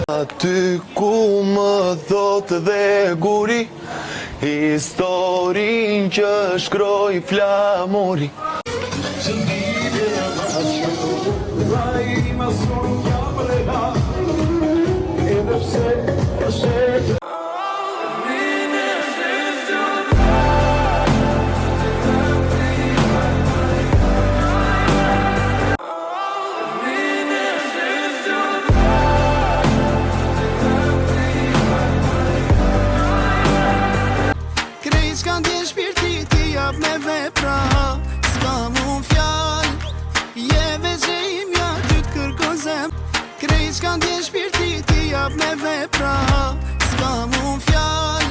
Aty ku më thot dhe guri, historin që shkroj flamuri. S'ka ndje shpirti ti jap me vepra, s'ka mu fjall, je veçe imja ty t'kërkon zem. Krejt s'ka ndje shpirti ti jap me vepra, s'ka mu fjall,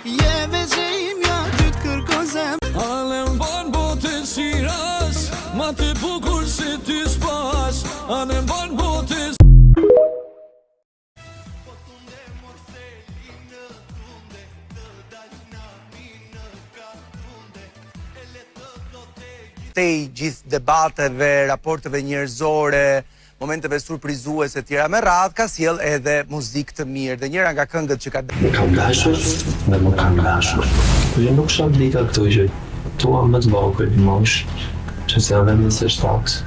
je veçe imja ty t'kërkon zem. Ale m'ban bote si ras, ma të bukur se ty s'pas. Ale m'ban bote gjithë debateve, raporteve njerëzore, momenteve surprizuese tjera me radhë, ka sjell edhe muzikë të mirë dhe njëra nga këngët që ka kam dashur dhe më kam dashur. Unë nuk shoh dita këtu që tua më të vogël mosh, që se janë 27.